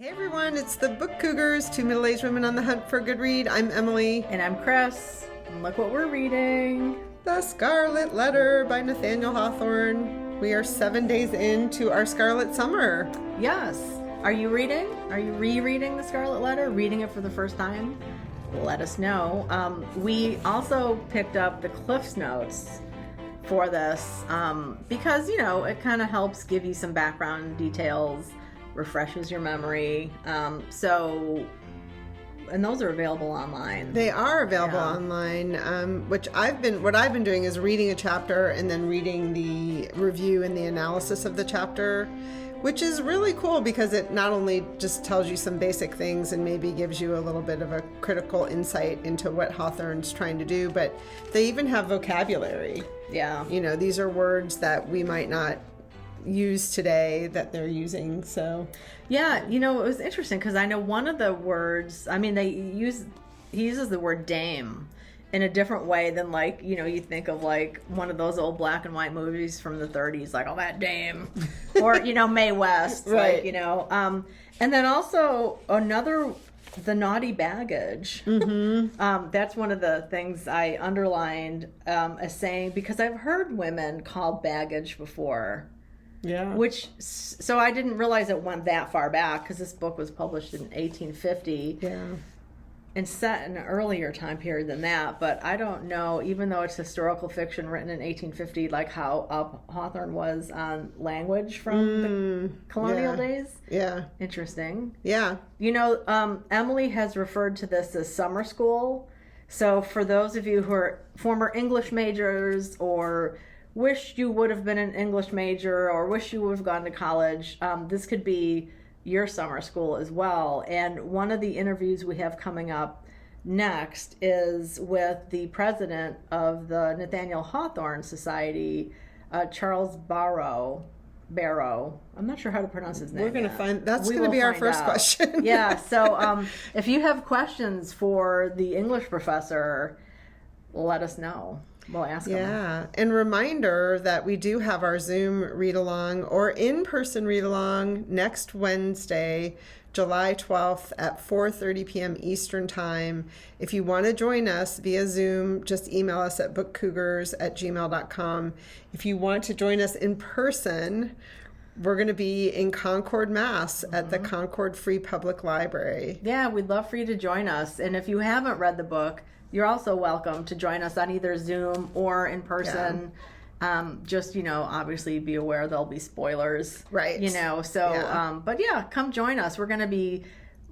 Hey everyone, it's the Book Cougars, two middle-aged women on the hunt for a good read. I'm Emily. And I'm Chris. And look what we're reading. The Scarlet Letter by Nathaniel Hawthorne. We are 7 days into our Scarlet Summer. Yes. Are you reading? Are you rereading the Scarlet Letter? Reading it for the first time? Let us know. We also picked up the Cliff's Notes for this because, you know, it kind of helps give you some background details, refreshes your memory. And those are available online. They are available online, what I've been doing is reading a chapter and then reading the review and the analysis of the chapter, which is really cool because it not only just tells you some basic things and maybe gives you a little bit of a critical insight into what Hawthorne's trying to do, but they even have vocabulary. Yeah. You know, these are words that we might not use today that they're using. So yeah, you know, it was interesting because I know one of the words, I mean, he uses the word dame in a different way than, like, you know, you think of like one of those old black and white movies from the 30s, like, oh, that dame, or, you know, Mae West, right. Like, you know, and then also the naughty baggage. Mm-hmm. That's one of the things I underlined as saying, because I've heard women called baggage before. Yeah. So I didn't realize it went that far back because this book was published in 1850. Yeah. And set in an earlier time period than that. But I don't know, even though it's historical fiction written in 1850, like how up Hawthorne was on language from the colonial days. Yeah. Interesting. Yeah. You know, Emily has referred to this as summer school. So for those of you who are former English majors or wish you would have been an English major or wish you would have gone to college, this could be your summer school as well. And one of the interviews we have coming up next is with the president of the Nathaniel Hawthorne Society, Charles Barrow. I'm not sure how to pronounce his name. We're going to find, that's going to be our first question. Yeah. So if you have questions for the English professor, let us know. We'll ask them. Yeah. And reminder that we do have our Zoom read-along or in-person read-along next Wednesday, July 12th at 4:30 p.m. Eastern Time. If you want to join us via Zoom, just email us at bookcougars@gmail.com. If you want to join us in person, we're going to be in Concord, Mass. At the Concord Free Public Library. Yeah, we'd love for you to join us. And if you haven't read the book, you're also welcome to join us on either Zoom or in person. Yeah. Just, you know, obviously be aware there'll be spoilers. Right. You know, so, yeah. But yeah, come join us. We're going to be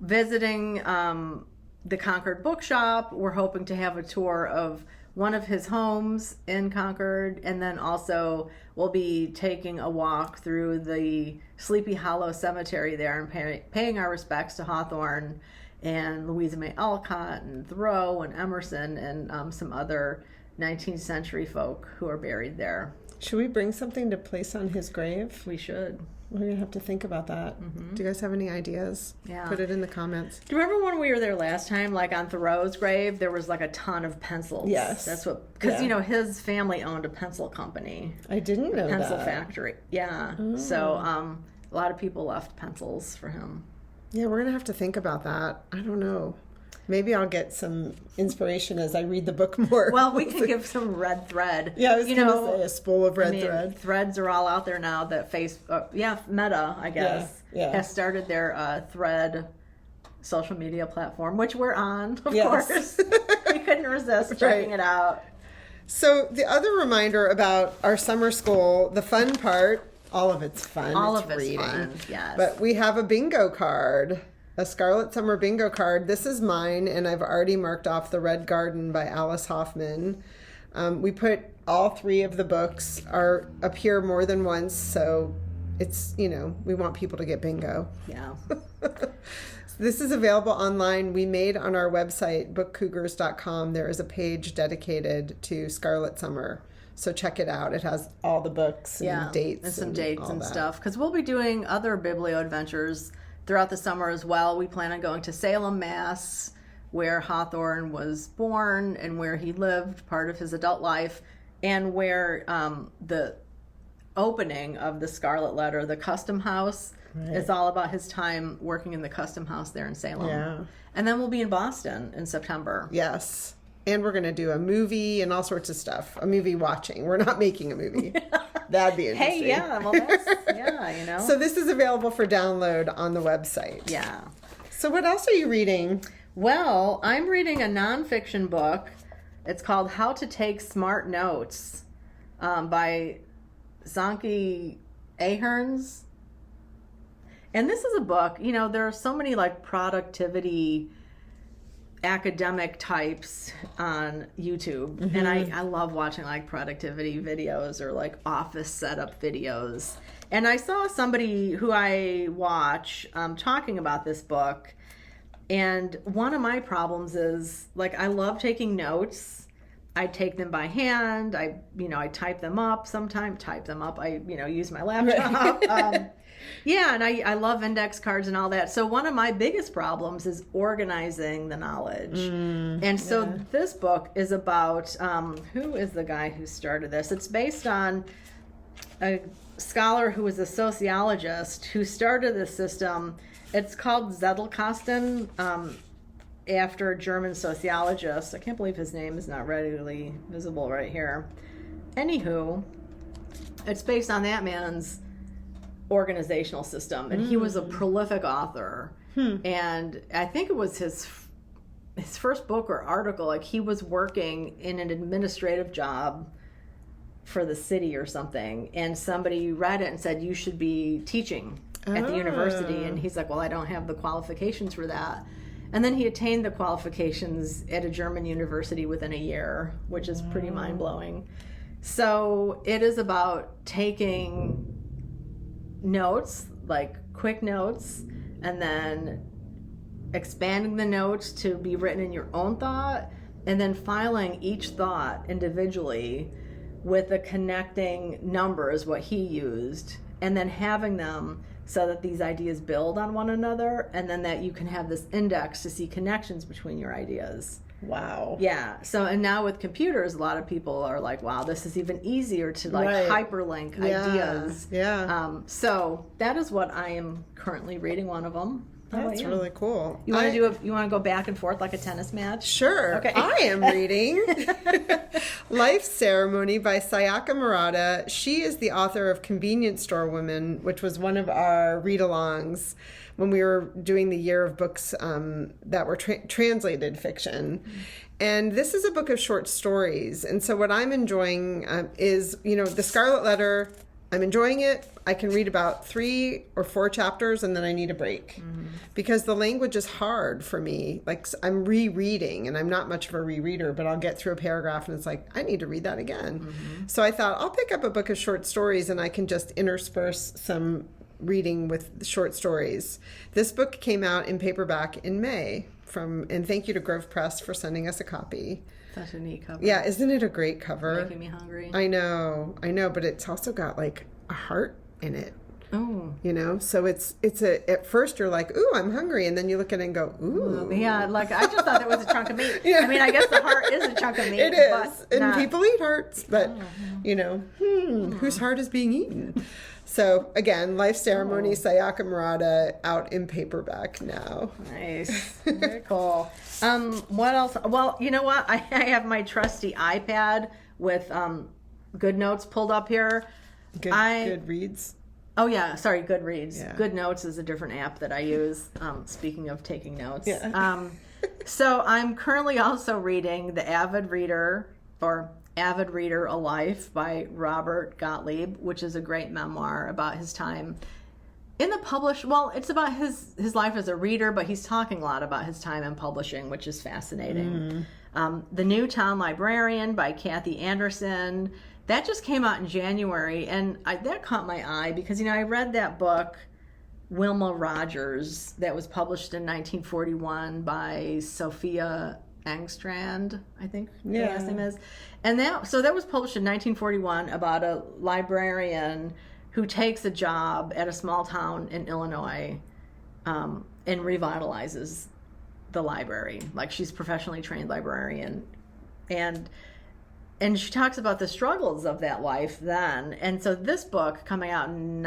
visiting the Concord Bookshop. We're hoping to have a tour of one of his homes in Concord. And then also we'll be taking a walk through the Sleepy Hollow Cemetery there and paying our respects to Hawthorne and Louisa May Alcott and Thoreau and Emerson and some other 19th century folk who are buried there. Should we bring something to place on his grave? We should. We're going to have to think about that. Mm-hmm. Do you guys have any ideas? Yeah. Put it in the comments. Do you remember when we were there last time, like on Thoreau's grave, there was like a ton of pencils? Yes. That's what, because, you know, his family owned a pencil company. I didn't know that. Pencil factory. Yeah. Oh. So a lot of people left pencils for him. Yeah, we're going to have to think about that. I don't know. Maybe I'll get some inspiration as I read the book more. Well, we can give some red thread. Yeah, I was going to say a spool of red thread. Threads are all out there now that Meta, I guess, has started their thread social media platform, which we're on, of course. We couldn't resist checking it out. So the other reminder about our summer school, the fun part, all of it's fun. All of it's fun, yes. But we have a bingo card. A Scarlet Summer bingo card. This is mine, and I've already marked off The Red Garden by Alice Hoffman. We put all three of the books appear more than once, so it's, you know, we want people to get bingo. Yeah. This is available online. We made on our website, bookcougars.com, there is a page dedicated to Scarlet Summer. So check it out. It has all the books and dates. And some dates and stuff. Because we'll be doing other biblio adventures throughout the summer as well. We plan on going to Salem, Mass., where Hawthorne was born and where he lived part of his adult life, and where the opening of the Scarlet Letter, the Custom House, It's all about his time working in the custom house there in Salem. Yeah. And then we'll be in Boston in September. Yes. And we're going to do a movie and all sorts of stuff. A movie watching. We're not making a movie. That'd be interesting. Hey, yeah. Well, that's, So this is available for download on the website. Yeah. So what else are you reading? Well, I'm reading a nonfiction book. It's called How to Take Smart Notes by Zonky Aherns. And this is a book, there are so many like productivity academic types on YouTube. Mm-hmm. And I love watching like productivity videos or like office setup videos. And I saw somebody who I watch talking about this book. And one of my problems is like I love taking notes. I take them by hand. I type them up sometimes. I use my laptop. And I love index cards and all that. So one of my biggest problems is organizing the knowledge. And so this book is about, who is the guy who started this? It's based on a scholar who was a sociologist who started this system. It's called Zettelkasten, after a German sociologist. I can't believe his name is not readily visible right here. Anywho, it's based on that man's organizational system, and he was a prolific author. And I think it was his first book or article. Like he was working in an administrative job for the city or something, and somebody read it and said, you should be teaching at the university. And he's like, well, I don't have the qualifications for that. And then he attained the qualifications at a German university within a year, which is pretty mind-blowing. So it is about taking notes, like quick notes, and then expanding the notes to be written in your own thought, and then filing each thought individually with the connecting numbers, what he used, and then having them so that these ideas build on one another, and then that you can have this index to see connections between your ideas. Wow. Yeah. So, and now with computers, a lot of people are like, wow, this is even easier to like hyperlink ideas. Yeah. So that is what I am currently reading, one of them. That's really cool. You want to go back and forth like a tennis match? Sure. Okay. I am reading Life Ceremony by Sayaka Murata. She is the author of Convenience Store Women, which was one of our read-alongs when we were doing the year of books that were translated fiction. And this is a book of short stories. And so what I'm enjoying is, the Scarlet Letter. I'm enjoying it. I can read about 3 or 4 chapters and then I need a break because the language is hard for me. Like I'm rereading, and I'm not much of a rereader, but I'll get through a paragraph and it's like, I need to read that again. So I thought I'll pick up a book of short stories and I can just intersperse some reading with short stories. This book came out in paperback in May and thank you to Grove Press for sending us a copy. Such a neat cover. Yeah, isn't it a great cover? Making me hungry. I know, but it's also got like a heart in it. Oh. So it's at first you're like, ooh, I'm hungry, and then you look at it and go, ooh. Yeah, like I just thought it was a chunk of meat. Yeah. I mean, I guess the heart is a chunk of meat. It is, and people eat hearts, but whose heart is being eaten? So again, Life Ceremony, Sayaka Murata, out in paperback now. Nice. Very cool. What else? Well, you know what? I have my trusty iPad with GoodNotes pulled up here. Goodreads? Oh, yeah. Sorry, Goodreads. Yeah. GoodNotes is a different app that I use, speaking of taking notes. Yeah. So I'm currently also reading The Avid Reader, or Avid Reader, A Life by Robert Gottlieb, which is a great memoir about his time in the it's about his life as a reader, but he's talking a lot about his time in publishing, which is fascinating. The New Town Librarian by Kathy Anderson. That just came out in January, and that caught my eye because, I read that book, Wilma Rogers, that was published in 1941 by Sophia Engstrand, I think the last name is. And that was published in 1941 about a librarian who takes a job at a small town in Illinois and revitalizes the library. Like she's a professionally trained librarian. And and she talks about the struggles of that life then. And so this book coming out in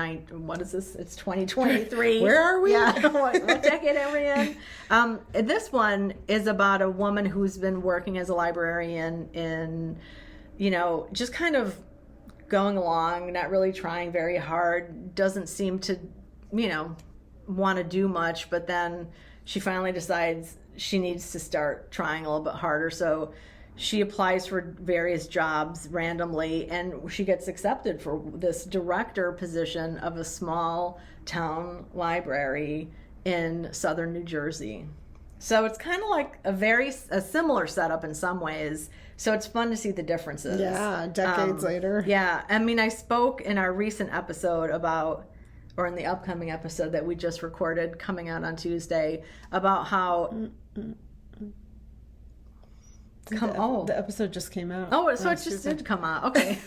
what is this? It's 2023. Where are we? Yeah, what decade are we in? This one is about a woman who's been working as a librarian in, just kind of going along, not really trying very hard, doesn't seem to, want to do much, but then she finally decides she needs to start trying a little bit harder. So she applies for various jobs randomly, and she gets accepted for this director position of a small town library in southern New Jersey. So it's kind of like a similar setup in some ways. So it's fun to see the differences. Yeah, decades later. Yeah. I mean, I spoke in our recent episode or in the upcoming episode that we just recorded coming out on Tuesday, about how... The episode just came out. Oh, so it just did come out. Okay.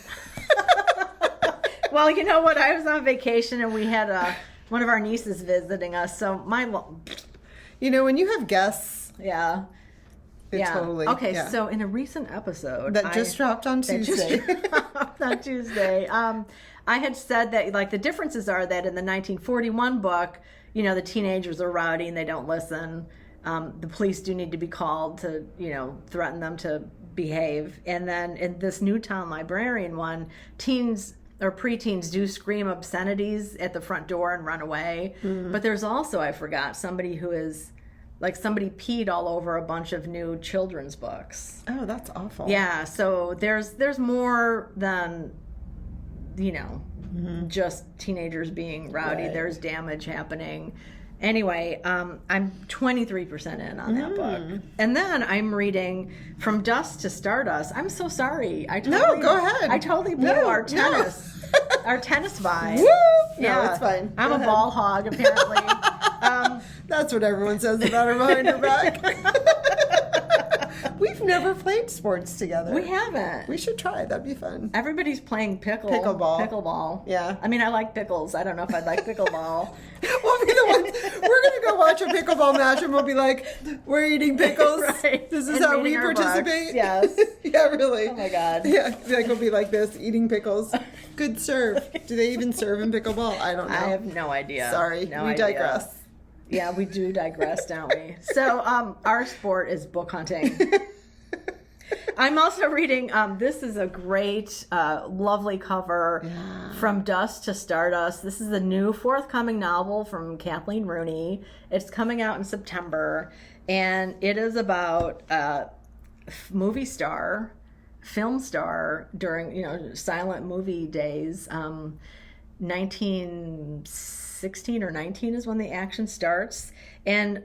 Well, you know what? I was on vacation and we had one of our nieces visiting us. So when you have guests. Yeah. Totally. Okay, yeah. So in a recent episode that just dropped on Tuesday. I had said that the differences are that in the 1941 book, the teenagers are rowdy and they don't listen. The police do need to be called to, threaten them to behave. And then in this new Town Librarian one, teens or preteens do scream obscenities at the front door and run away. Mm-hmm. But there's also, I forgot, somebody who is, somebody peed all over a bunch of new children's books. Oh, that's awful. Yeah, so there's more than, just teenagers being rowdy. Right. There's damage happening. Anyway, I'm 23% in on that book. And then I'm reading From Dust to Stardust. I'm so sorry. No, go ahead. I totally blew our tennis vibe. Woo! Yeah, no, it's fine. I'm a ball hog, apparently. That's what everyone says about her behind her back. We've never played sports together. We haven't. We should try. That'd be fun. Everybody's playing pickleball. Yeah. I mean, I like pickles. I don't know if I'd like pickleball. We'll be the ones. We're going to go watch a pickleball match and we'll be like, we're eating pickles. Right. This is how we participate. Yes. Yeah, really. Oh my God. Yeah. We'll be like this, eating pickles. Good serve. Do they even serve in pickleball? I don't know. I have no idea. Sorry. We digress. Yeah, we do digress, don't we? So our sport is book hunting. I'm also reading, this is a great, lovely cover, From Dust to Stardust. This is the new forthcoming novel from Kathleen Rooney. It's coming out in September, and it is about a film star during, silent movie days. 1916 or 19 is when the action starts. And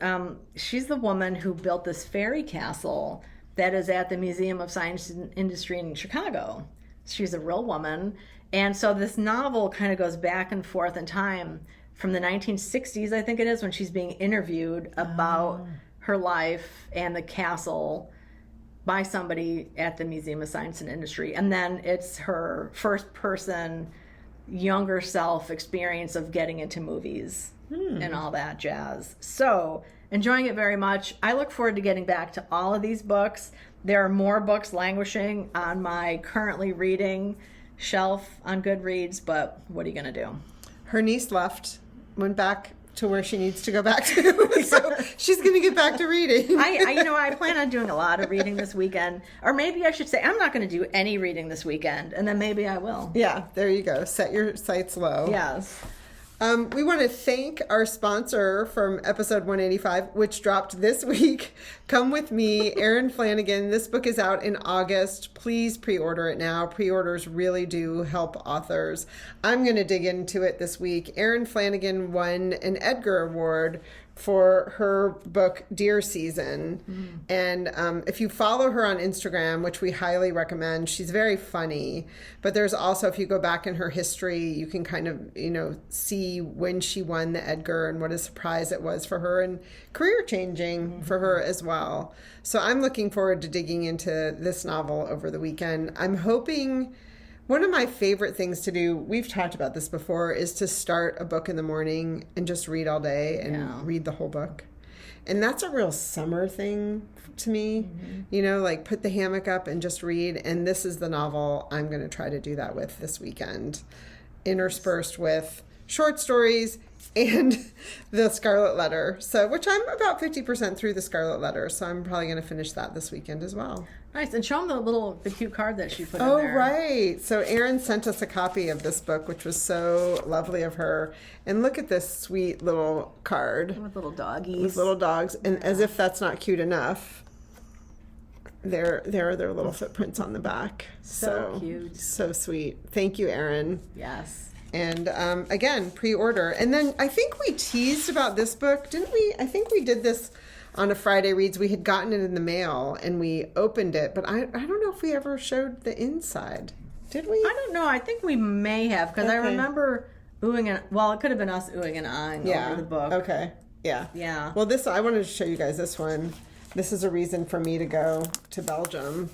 she's the woman who built this fairy castle that is at the Museum of Science and Industry in Chicago. She's a real woman. And so this novel kind of goes back and forth in time from the 1960s, I think it is, when she's being interviewed about her life and the castle by somebody at the Museum of Science and Industry. And then it's her first person, younger self experience of getting into movies and all that jazz. So, enjoying it very much. I look forward to getting back to all of these books. There are more books languishing on my currently reading shelf on Goodreads, but what are you going to do? Her niece went back to where she needs to go back to. So she's going to get back to reading. I plan on doing a lot of reading this weekend. Or maybe I should say I'm not going to do any reading this weekend, and then maybe I will. Yeah, there you go. Set your sights low. Yes. We want to thank our sponsor from episode 185, which dropped this week. Come With Me, Erin Flanagan. This book is out in August. Please pre-order it now. Pre-orders really do help authors. I'm going to dig into it this week. Erin Flanagan won an Edgar Award for her book Deer Season. And if you follow her on Instagram, which we highly recommend, she's very funny. But there's also, if you go back in her history, you can kind of, see when she won the Edgar and what a surprise it was for her and career changing for her as well. So I'm looking forward to digging into this novel over the weekend. I'm hoping... One of my favorite things to do, we've talked about this before, is to start a book in the morning and just read all day and read the whole book. And that's a real summer thing to me. You know, like put the hammock up and just read. And this is the novel I'm going to try to do that with this weekend, interspersed with short stories and the Scarlet Letter. So, which I'm about 50% through the Scarlet Letter. So I'm probably going to finish that this weekend as well. Nice. And show them the cute card that she put in Oh, there. right. So Erin sent us a copy of this book, which was so lovely of her. And look at this sweet little card. With little doggies. With little dogs. And as if that's not cute enough, there are their little footprints on the back. So cute. So sweet. Thank you, Erin. Yes. And again, pre-order. And then I think we teased about this book, didn't we? I think we did this on a Friday Reads. We had gotten it in the mail and we opened it, but I don't know if we ever showed the inside. Did we? I don't know. I think we may have, because I Okay. remember oohing and, well, it could have been us oohing and eyeing over the book. Okay. Yeah. Yeah. Well, I wanted to show you guys this one. This is a reason for me to go to Belgium.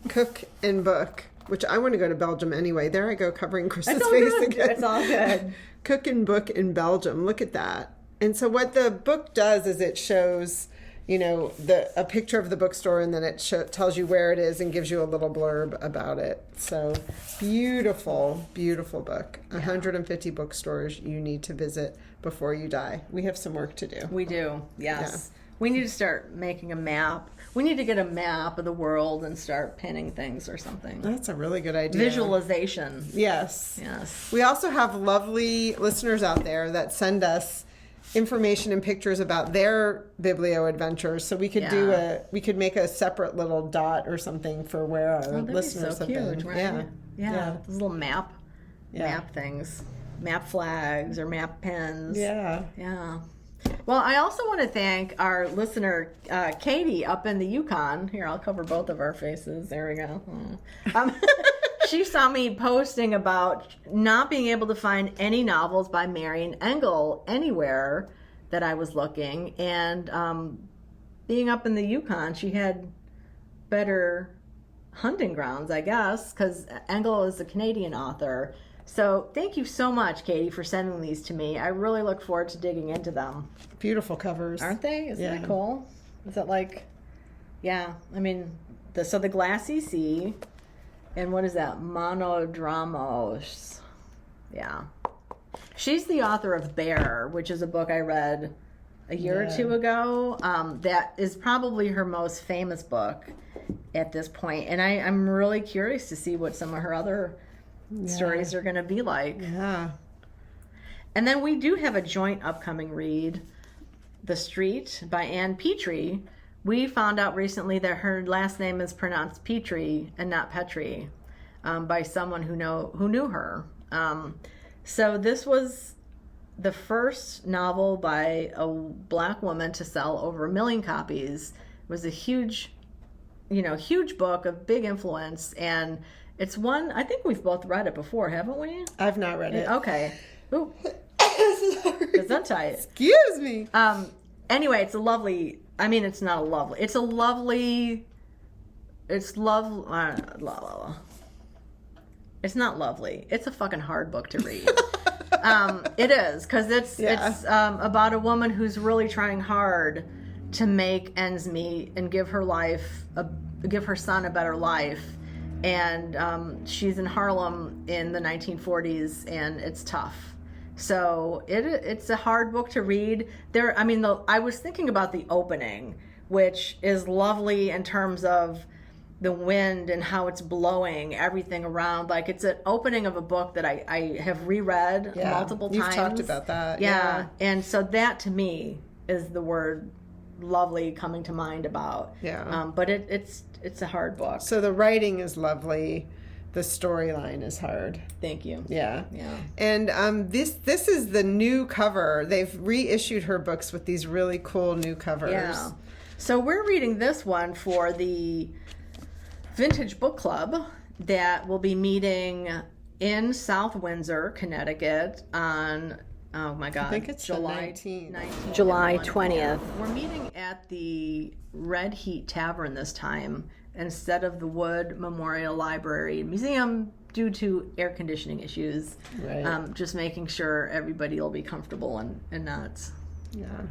Cook and book, which I want to go to Belgium anyway. There I go covering Chris's It's all face good. again. It's all good. Cook and book in Belgium. Look at that. And so what the book does is it shows, you know, a picture of the bookstore, and then it tells you where it is and gives you a little blurb about it. So beautiful, beautiful book. 150 bookstores you need to visit before you die. We have some work to do. We do. Yes. We need to start making a map. We need to get a map of the world and start pinning things or something. That's a really good idea. Visualization. Yes. Yes. We also have lovely listeners out there that send us information and pictures about their biblio adventures. So we could we could make a separate little dot or something for where our listeners have been. Right? Yeah. Those little map things. Map flags or map pins. Yeah. Yeah. Well, I also want to thank our listener, Katie, up in the Yukon. Here, I'll cover both of our faces. There we go. She saw me posting about not being able to find any novels by Marian Engel anywhere that I was looking. And being up in the Yukon, she had better hunting grounds, I guess, because Engel is a Canadian author. So thank you so much, Katie, for sending these to me. I really look forward to digging into them. Beautiful covers. Aren't they? Isn't that cool? Is it like, I mean, the Glassy Sea, and what is that? Monodramas. Yeah. She's the author of Bear, which is a book I read a year or two ago. That is probably her most famous book at this point. And I'm really curious to see what some of her other stories are going to be like. Yeah. And then we do have a joint upcoming read, The Street by Ann Petrie. We found out recently that her last name is pronounced Petrie and not Petrie, by someone who knew her. So this was the first novel by a black woman to sell over 1 million copies. It was a huge book of big influence, and it's one, I think we've both read it before, haven't we? I've not read it. Okay. Ooh. Sorry. Gesundheit. Excuse me. Anyway, it's a lovely, I mean, it's not a lovely, it's a lovely, it's not lovely. It's a fucking hard book to read. It is, because it's about a woman who's really trying hard to make ends meet and give her son a better life. And she's in Harlem in the 1940s, and it's tough. So it's a hard book to read. I was thinking about the opening, which is lovely in terms of the wind and how it's blowing everything around. Like, it's an opening of a book that I have reread multiple times. You've talked about that. Yeah. And so that to me is the word lovely coming to mind about. Yeah. But it's a hard book. So the writing is lovely. The storyline is hard. Thank you. Yeah. Yeah. And this is the new cover. They've reissued her books with these really cool new covers. Yeah. So we're reading this one for the Vintage Book Club that will be meeting in South Windsor, Connecticut on, oh my God, I think it's July 19th. July 20th. We're meeting at the Red Heat Tavern this time instead of the Wood Memorial Library and Museum due to air conditioning issues. Right. Just making sure everybody will be comfortable and not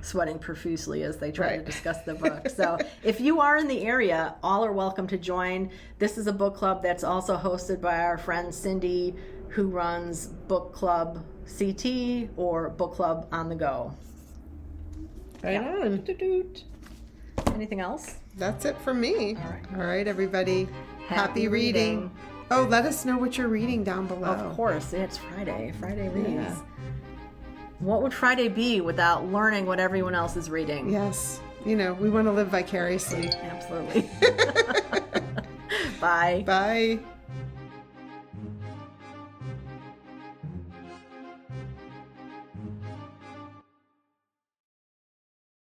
sweating profusely as they try to Right. discuss the book. So if you are in the area, all are welcome to join. This is a book club that's also hosted by our friend Cindy, who runs Book Club CT or Book Club on the Go. Right on. Doot. Anything else? That's it from me. All right, everybody. Happy reading. reading. Oh, let us know what you're reading down below. Of course, it's Friday. Friday reads. Yeah. What would Friday be without learning what everyone else is reading? Yes. We want to live vicariously. Absolutely. Bye. Bye.